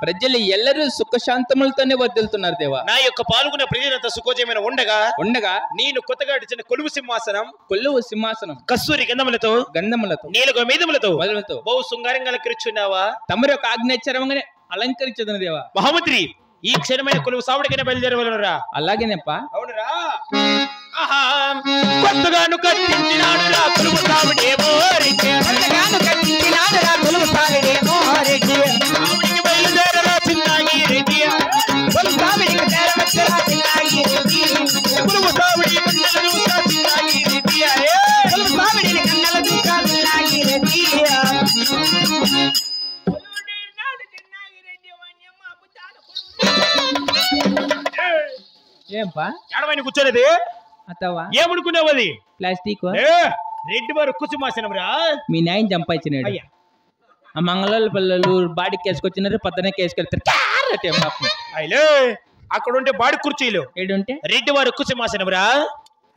ప్రజలు ఎల్లరూ సుఖశాంతములతోనే వర్ధిల్లుతున్నారు దేవా. నా యొక్క పాల్గొన్న ప్రజలంతా సుఖోజయమైన ఉండగా నేను కొత్తగా అడిచిన కొలువు సింహాసనం కస్తూరి గంధములతో నీలగో మీదములతో బహు శృంగారంగా అలంకరించున్నావా. తమరి యొక్క ఆజ్ఞాచరంగానే అలంకరించదను దేవా. మహామంత్రి ఈ క్షణమైన కొలువు సావుడికైనా బయలుదేరవలనురా. అలాగేనప్ప. అవునురా. కొత్తగాను కట్టించినాడు రా కొలువు సావుడేమో రెడ్డి. సావుడికి బయలుదేరరా చిన్నాగి రెడ్డి. కొలువు సావుడి గుండెల దూకా చిన్నాగి రెడ్డి. ఏంపా ఎడవైన కూర్చోలేదు అత్తవా? ఏమనుకున్నావు అది? ప్లాస్టిక్ రెడ్డి వారు కుసుమాసనం రా. మీ నాయన చంపాయిచ్చినాడు. ఆ మంగళ పిల్లలు బాడీకి వేసుకొచ్చినారు, పొద్దునే వేసుకెళ్తారు. అయ్యో అక్కడ ఉంటే బాడి కుర్చీలు ఏడుంటే రెడ్డి వారు కుసుమాసనం రా.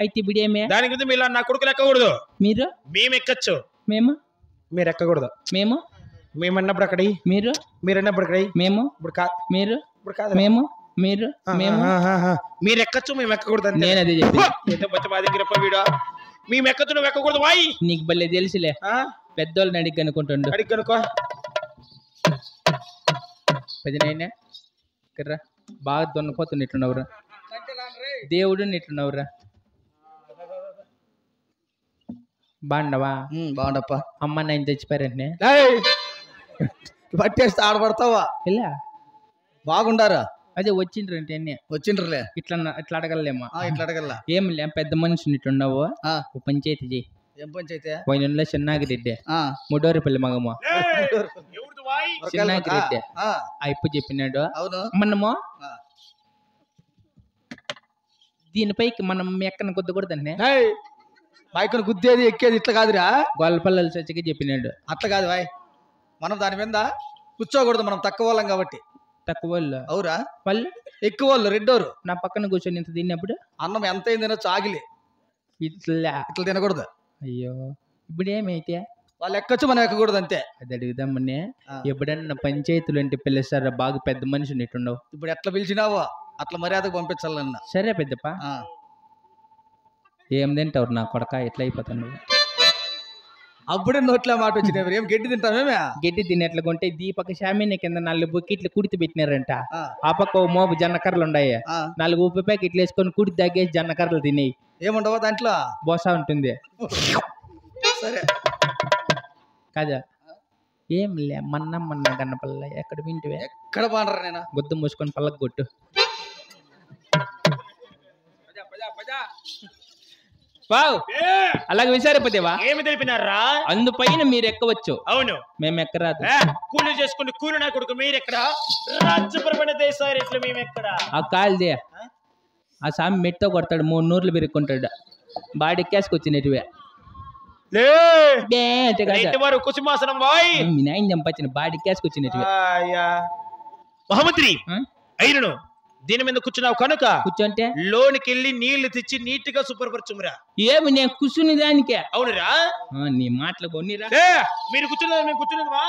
అయితే బిడియమే దాని గురించి మీరు నా కొడుకులు ఎక్కకూడదు. మేము ఎక్కచ్చు, మీరు ఎక్కకూడదు. మేము అన్నప్పుడు అక్కడి మీరు అన్నప్పుడు అక్కడి ఇప్పుడు కాదు మీరు ఎక్కచ్చు, మేము ఎక్కకూడదు. నేను అదే చెప్పి మా దగ్గర వీడు మేము ఎక్కచ్చు, నువ్వు ఎక్కకూడదు. వాయి నీకు భలే తెలుసులే, పెద్దోళ్ళని అడిగి అనుకుంటుండు. అడిగనుకో పెద్దనైనా కర్రా బాగా దొన్నపోతున్నట్టున్నావురా, దేవుడు ఇట్లున్నావురా. బాగుండవా? బాగుండప్ప. అమ్మ నాయన తెచ్చిపోయారంటే పట్టేస్తే ఆడబడతావా? ఇలా బాగుండారా? అదే వచ్చిండ్రంటే వచ్చిండ్రులే. ఇట్లా అడగలేమా? ఇట్లా అడగల. ఏం లే, పెద్ద మనిషిని ఇట్టున్నావు, పంచాయతీ చెయ్యి. ఏం పంచాయతీ? పోయిన చిన్నాగిరెడ్డి మూడోరిపల్లి మగమ్మ చిన్నాగిరెడ్డి ఆ ఇప్పు చెప్పినాడు. మనము దీనిపైకి మనం ఎక్కన గుద్దకూడదండి. బైకును గుద్దేది ఎక్కేది ఇట్లా కాదురా. గొల్లపల్లెలు చచ్చిగా చెప్పినాడు. అట్లా కాదు బాయ్, మనం దాని మీద కూర్చోకూడదు, మనం తక్కువ వాళ్ళం కాబట్టి. తక్కువ వాళ్ళు అవురా? వాళ్ళు ఎక్కువ వాళ్ళు రెడ్డోరు నా పక్కన కూర్చొని ఇంత తిన్నప్పుడు అన్నం ఎంత అయింది తినొచ్చు, ఆగిలి ఇట్లా తినకూడదు. అయ్యో ఇప్పుడు ఏమైతే వాళ్ళు ఎక్కొచ్చు, మనం ఎక్కకూడదు అంతే. అది అడుగుదామని. ఎప్పుడన్నా పంచాయతీలు అంటే పిలుస్తారా? బాగా పెద్ద మనిషిని ఇట్టున్నావు. ఇప్పుడు ఎట్లా పిలిచినావో అట్లా మర్యాదకు పంపించాలన్న. సరే పెద్దప్ప. ఏం తింటావు నా కొడక? ఎట్లా అయిపోతాను? అప్పుడే నోట్ల మాట వచ్చినాయి. ఏం గడ్డి తింటామేమే? గడ్డి తినేట్లుగా ఉంటే దీపక షామీన కింద 4 బుక్కిట్లు కుడితి పెట్టినారంట. ఆ పక్క ఓ మోపు జన్నకర్రలు ఉన్నాయి, 4 ఉప్పు ప్యాకెట్లు వేసుకొని కుడి తగ్గేసి జన్నకర్రలు తినేయి. ఏముండవా దాంట్లో? బోసా ఉంటుంది. సరే కాదా? ఏం లే, మన్న గన్నపల్ల ఎక్కడ వింటివే? ఎక్కడ బాగుంటారు? నేను గుద్దు మూసుకొని పళ్ళకు కొట్టు. అలాగే విచారపదేవా? ఏమి తెలిపినారా? అందుపైన మీరు ఎక్కవచ్చు. అవును, మేము ఎక్కరాదు. కూలి చేసుకుని కూలి నా కొడుకు మీరు ఎక్కడ? రాజ్యపరమైన దేశాలు ఎట్లా మేము ఎక్కడ? ఆ కాల్దే ఆ సామి మెట్తో కొడతాడు, 3 నూర్లు పెరుక్కుంటాడు. బాడీ క్యాసుకొచ్చినట్టువే కుసుమాసనం వాయి మీ నాయన చంపచ్చిన బాడీ క్యాసుకొచ్చినట్టువే. మహామంత్రి అయినను దీని మీద కూర్చున్నావు కనుక కూర్చోంటే లోనికి వెళ్ళి నీళ్లు తెచ్చి నీట్ గా శుభ్రపరచుమురా. ఏమి నేను కూర్చుని దానికే? అవునురా, నీ మాటలు కొన్నిరా. మీరు కూర్చున్నది మేము కూర్చున్నదివా?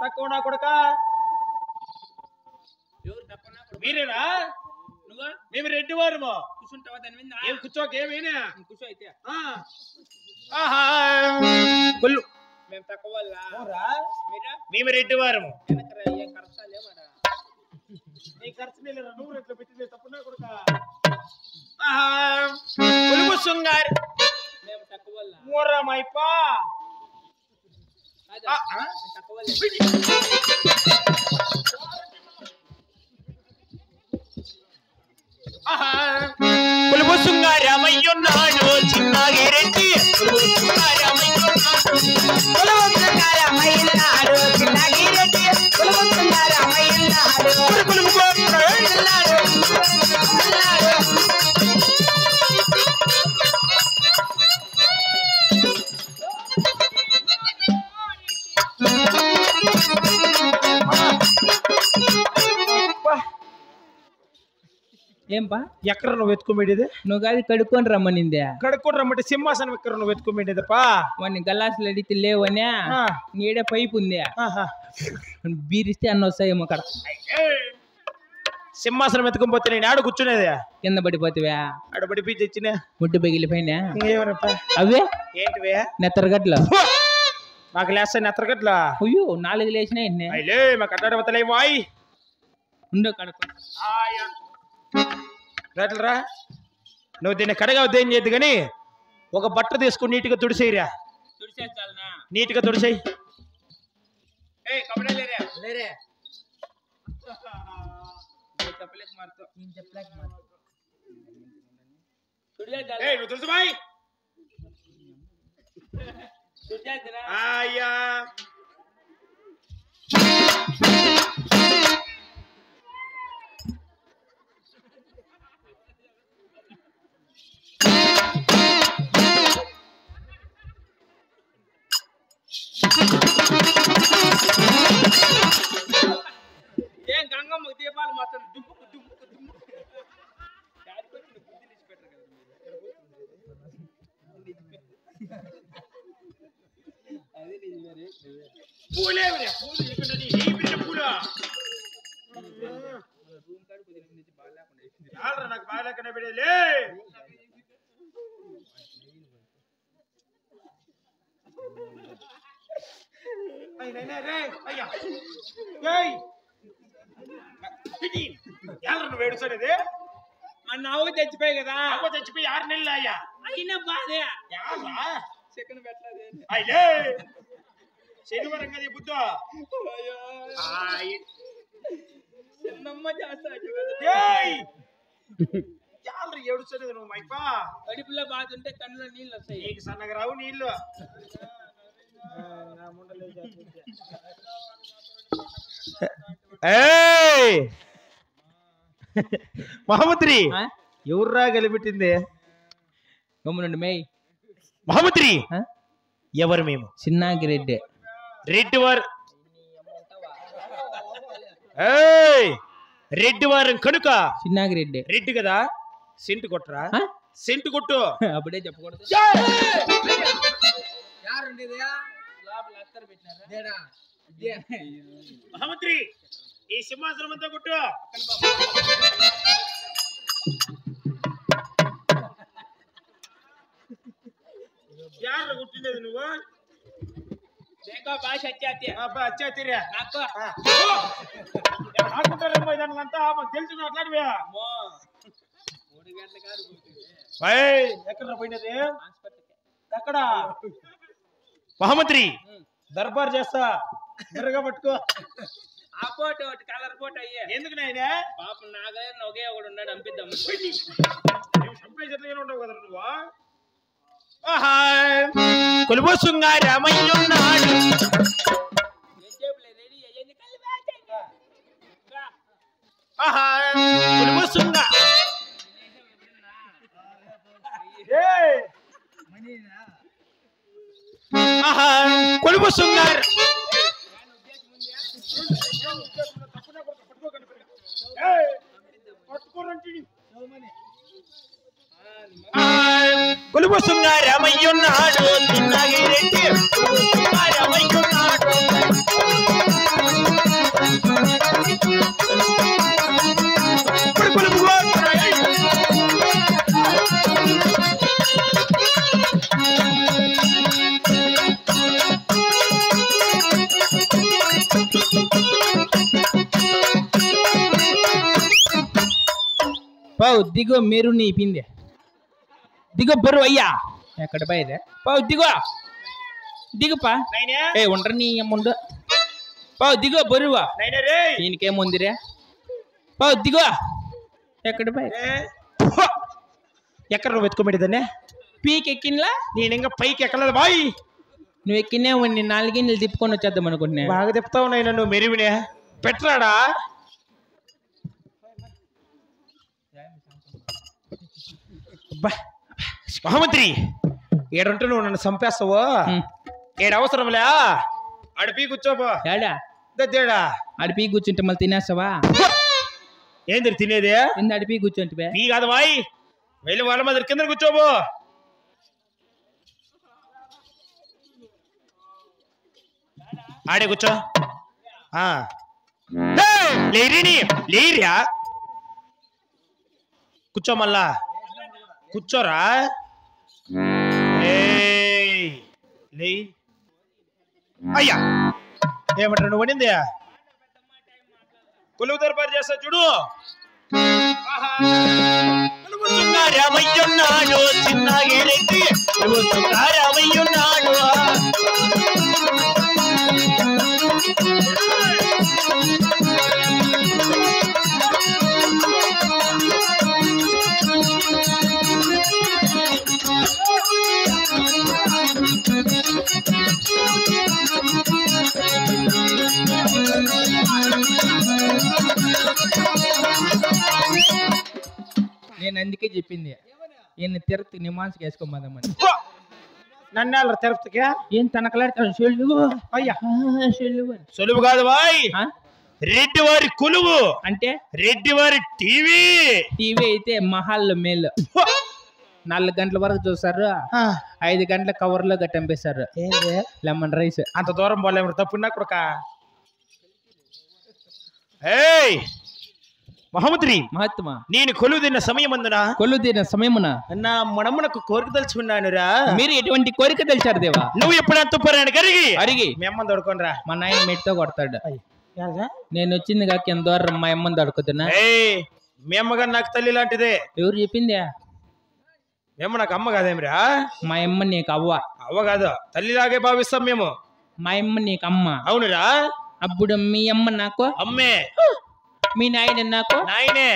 తక్కువ నా కొడక మీరేనా? మేము రెడ్డి వారము. కూర్చుంటావా దాని మీద? ఏం కూర్చోక ఏమైనా కూర్చో అయితే. మేము తక్కువ మేము రెడ్డి వారము. పులుపు శృంగారమయ్యున్నాడు చిన్నాగిరెడ్డి. ఏంపా ఎక్కడ నువ్వు వెతుకోమేడేది నువ్వు కాదు కడుక్కొని రమ్మనిందే. కడుక్కొని రమ్మంటే సింహాసనం ఎక్కడ నువ్వు వెతుకోమేడేదప్పా వాడిని గలాసులు అడిగితే లేవనే ఈడే పైపు ఉంది బీరిస్తే అన్న వస్తాయేమో అక్కడ. సింహాసనం ఎత్తుకొని నేను ఆడ కూర్చునేది కింద పడిపోతావా ఆడ పడిపించి తెచ్చిన ముడ్డు పగిలిపోయినా ఏమనప్పా అవే ఏంటివే నెత్తరగడ్లు మాకు లేస్తాయి నెత్తరగట్లా. అయ్యో 4 లేచినాయి అయిలే మాకు అడ్డాడవతలే వాయ్ ఉండో కడుపు రా. నువ్వు దీన్ని కడగవద్దు ఏం చేయద్దు కానీ ఒక బట్ట తీసుకుని నీట్గా తుడిసేయరా. నీట్గా తుడిసేయి. నువ్వు తుడుసు బాయ్. అయ్యా ఏం గంగమ్మ దీపాలు మాత్రం దుమ్ముకు దుమ్ముకు దుమ్ముకు నాకు బాగా లెక్కన పెడేలే. నువ్వు ఏడుస్తానేది మన అవ్వ చచ్చిపోయి కదా. అవ్వ చచ్చిపోయి 6 నెలలు అయ్యా. అయినా బాధే చికెన్ పెట్టలేదు. శనివారం కదా బుద్ధ చిన్నమ్మ చేస్తాడు ఏడుస్తాడు నువ్వు మైపా. కడుపులో బాధ ఉంటే కళ్ళలో నీళ్ళు వస్తాయి. నీకు సన్నగా రావు నీళ్ళు. మహమ్మద్రి ఎవర్రా గలిపెట్టింది? గమ్మునుండి మేయ్. మహమ్మద్రి ఎవరు? మేము చిన్నాగిరెడ్డి. రెడ్డి వారు రెడ్డి వారం కనుక చిన్నాగిరెడ్డి రెడ్డి కదా. సెంటు కొట్టరా? సెంటు కొట్టు. అప్పుడే చెప్పకూడదు. మహమ్మద్రి ఈ సింహాసనం అంతా కొట్టు. యారు కొట్టినది నువ్వు? అచ్చాతిరా తెలుసు అట్లాంటివే. ఎక్కడ పోయినది? ఎక్కడ? మహమ్మద్రి దర్బార్ చేస్తా. ఎర్రగా పట్టుకో. ఆ ఫోటో ఒకటి కలర్ ఫోటో అయ్యే. ఎందుకు నాయనా? పాపం నాగా ఒకే ఒకడు ఉన్నాడు అంపిద్దాం. చంపేసేట్లుగానే ఉండవు కదా నువ్వు. కొలువు శృంగారమయ్యున్నాడు. కొలువు శృంగా కొలువు శృంగార కొలువు శృంగారమయ్యున్నాడు. చిన్నాగిరెడ్డి శృంగారమయ్యున్నాడు. పావు దిగో మీరు నీ పిందె దిగో బరువు అయ్యా. ఎక్కడ పోయేదే? పావు దిగో దిగుపా. ఉండరు నీ అమ్ముండు. పావు దిగో బరువా. దీనికేముందిరే? పావు దిగో. ఎక్కడ పోయే? ఎక్కడ నువ్వు వెతుకోబెట్టేదాన్ని? పీకి ఎక్కినలా? నేను ఇంకా పైకి ఎక్కలేదు బాయ్. నువ్వు ఎక్కినే నీ 4 గిన్నెలు తిప్పుకొని వచ్చేద్దాం అనుకుంటున్నా. బాగా తిప్పుతావు నాయన నువ్వు. మెరివినే పెట్టరాడా? మహమ్మద్రి ఏడుంటే నువ్వు నన్ను చంపేస్తావు. ఏడు అవసరంలే. ఆడ పీ కూర్చోపో. ఏడా దేడా ఆడ పీ కూర్చుంటే మళ్ళీ తినేస్తావా? ఏంది తినేది అడిపి కూర్చోండి పీ కాదు బాయ్ వెళ్ళి వాళ్ళ మీద కింద కూర్చోబో ఆడే కూర్చో లేరియా కూర్చో మళ్ళా కూర్చోరా అయ్యా ఏమంటారు నువ్వు వండింది కొలువు దర్బారు చేస్తా చూడు రామయ్యున్నాడు చిన్నగేరెత్తి రామయ్యున్నాడు నేను అందుకే చెప్పింది ఈయన తిరుపతి నిమాన్స్కి వేసుకోమని నన్ను తిరుపతికి ఏం తనకలాడతాను సొలువు కాదు బాయ్ రెడ్డి వారి కొలువు అంటే రెడ్డి వారి టీవీ అయితే మహాల్లో మేలు 4 గంటల వరకు చూస్తారు 5 గంటల కవర్ లో గట్టంపేశారు లెమన్ రైస్ అంత దూరం పోలేము తప్పున్నా కొడుక మహాత్మా నేను కొలువు తిన్న సమయమున నా మనమునకు కోరిక తెలుసుకున్నానురా మీరు ఎటువంటి కోరిక తెలిసారు దేవా నువ్వు ఎప్పుడంత అరిగి మీ అమ్మని దొడుకోనరా మా నాయన మెట్తో కొడతాడు నేను వచ్చింది కాక ఎంత దూరం మా అమ్మని దొడుకుతున్నా మీ అమ్మగా నాకు తల్లి లాంటిదే ఎవరు చెప్పింది మేము నాకు అమ్మ కాదేమిరా మా అమ్మ నీకు అవ్వ కాదు తల్లిలాగే భావిస్తాం మేము మా అమ్మ నీకు అమ్మ అవునురా అప్పుడు మీ అమ్మ నాకు అమ్మే మీ నాయన నాకు నాయనే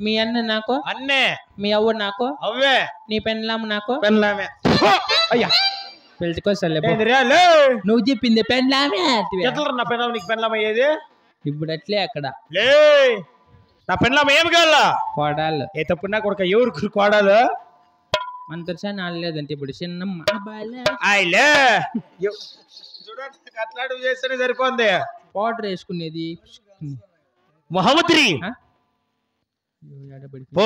మీ అన్న నాకు అన్నే మీ అవ్వ నాకు అవ్వే నీ పెన్లాము నాకు పెన్లామే అయ్యా పిలుచుకోసలే నువ్వు చెప్పింది పెన్లామే ఎట్లా నా పెన్లాం నీకు పెన్లాం అయ్యేది ఇప్పుడు అట్లే అక్కడ లే నా పెన్లాం ఏమి కావాలా కోడాలు ఏ తప్పున్నా కొడుక ఎవరు కోడాలు మన తెరిచాను ఆడలేదంటే ఇప్పుడు చిన్న ఆయలే చూడండి అట్లాంటి చేస్తేనే సరిపోంది పౌడర్ వేసుకునేది మహమ్మద్రి ఓ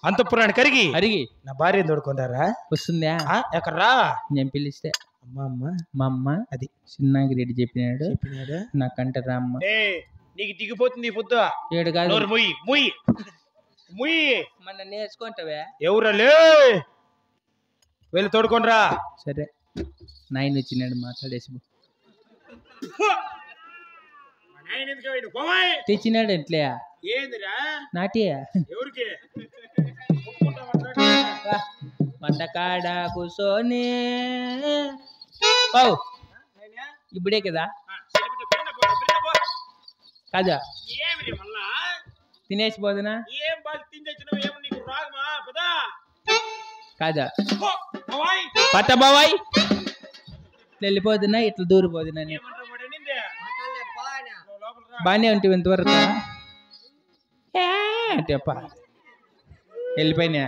అంతఃపురానికి అరిగి నా భార్య తోడుకుంటారా వస్తుందా ఎక్కడ్రా నేను పిలిస్తే మా అమ్మ అది చిన్నగిరెడ్డి చెప్పినాడు నాకంటే రామ్మ నీకు దిగిపోతుంది పొద్దు ఏడు కాదు ముయ్యి మన నేర్చుకుంటావే ఎవరలే వెళ్ళి తోడుకోనరా సరే నాయన వచ్చినాడు మాట్లాడేసి తెచ్చినాడు ఎట్లే నాటియా మంటకాడ కూర్చొని ఇప్పుడే కదా కాదా తినేసి పోదునా కాదా పట్ట బావాయ్ వెళ్ళిపోతున్నా ఇట్లా దూరిపోతున్నా బానే ఉంటుంది ఇంతవరకు అంటే అప్ప వెళ్ళిపోయినా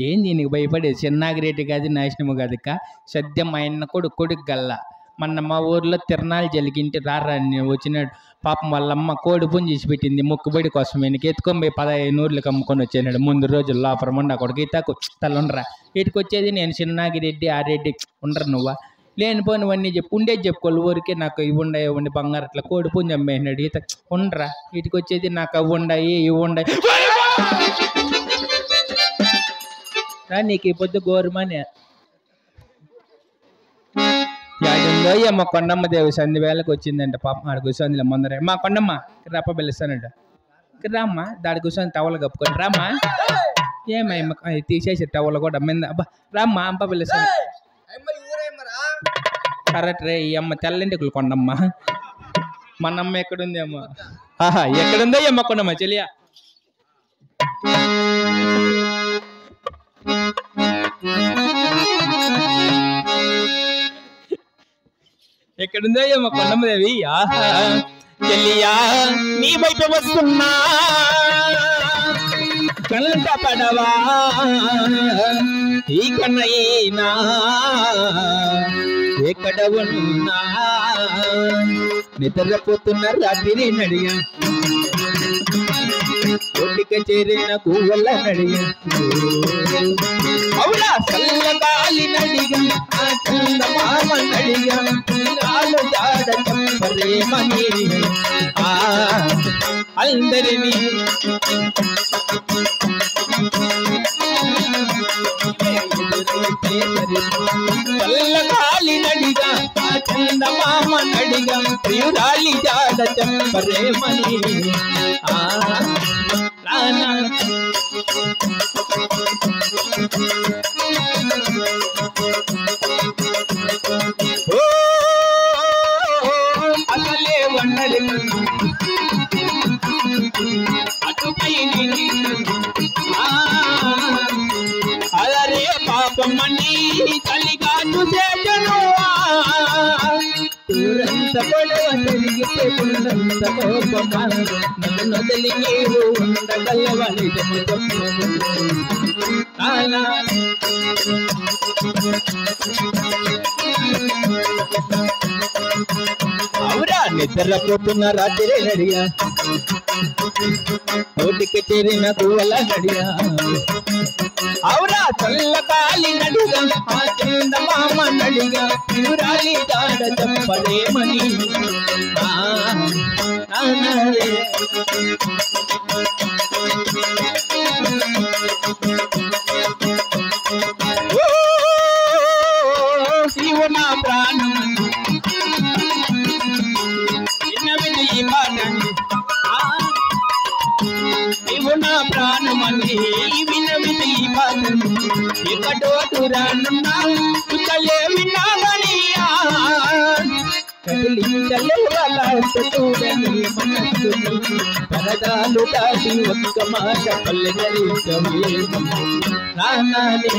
ఏం దీనికి భయపడేది చిన్నాగిరెడ్డి కాదు నాశనము కాదుక సద్యం ఆయన కొడుకు గల్లా మొన్న మా ఊర్లో తిరణాలు జరిగింటే రారా వచ్చినాడు పాపం వాళ్ళమ్మ కోడి పుంజేసి పెట్టింది మొక్కుబడి కోసం ఈయనకి ఎత్తుకొని పోయి 15 ఊర్లకు అమ్ముకొని వచ్చాడు ముందు రోజుల్లో లోపల కొడుకు ఇతకు తల్లుండరా ఇటుకు వచ్చేది నేను చిన్నాగిరెడ్డి ఆ రెడ్డి ఉండరు నువ్వా లేనిపోనివన్నీ చెప్పు ఉండేది చెప్పుకోవాలి ఊరికే నాకు ఇవి ఉండి బంగారు అట్లా కోడి పుంజి అమ్మేసినాడు ఈత ఉండరా ఇటుకు వచ్చేది నాకు అవి ఉండాయి ఇవి ఉండాయి నీకు ఈ పొద్దు గోరుమనే యాడుందో మా కొండమ్మ దేవి సంధి వేళకు వచ్చిందంట పాపం ఆడ కూర్చొని ముందరే మా కొండమ్మ రప్ప పిలుస్తానంట రామ్మా దాడి కూర్చొని టవల్ కప్పుకొని రామ్మా ఏమయ్యమ్మ తీసేసి టవల్ కూడా మీద అబ్బా రామ్మా అంప పిలుస్తాను కరెక్ట్ రే ఈ అమ్మ తెల్లంటికులు కొండమ్మ మనమ్మ ఎక్కడుంది అమ్మ ఎక్కడుందో అమ్మ కొండమ్మ చెలియా ఎక్కడుందో ఏమో కొండమ్మదేవి చెల్లియా నీ బయట వస్తున్నా కంట పడవా ఈ కన్నయ్యనా ఎక్కడ ఉన్నా నిద్రపోతున్న రాత్రి నడిగా ఒడ్డుకి చేరిన కూవల నడిగా అవునా చల్లగాలి నడిగా ఆ చందమామ నడిగా నాలు జాడ చెప్పరేమని అందరినీ చల్లగాలి నడిగా ఆ చందమామ నడిగా ప్రియురాలి జాడ చెప్పరేమని అసలే వండలి అటుపై అదరే పాపమని తల్లిగా చూసేటను ఊరంత పొడవ తిరిగితే ఉన్నంత కోపమా నన్ను నదిలి నీరు ఉండగలవని అవురా నిద్రపోతున్న రాత్రి నడిగా నోటికి చేరిన కూవల నడిగా అవురా చల్లగాలి నడిగా ఆ చందమామ నడిగా ప్రియురాలి జాడ చెప్పలేమని శివు నా ప్రాణం విన్నవిని ఈ మాటని శివు నా ప్రాణమని విన్నవిని ఈ మాటని ఎక్కడో దూరానున్నా చుక్కలే విన్నావని కదిలించలేవలాడని మనస్సుని పరదాలు దాటి ఒక్క మాట పల్లెగలించవే నానే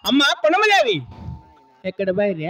అమ్మా పొనమలేవి ఎక్కడ బయట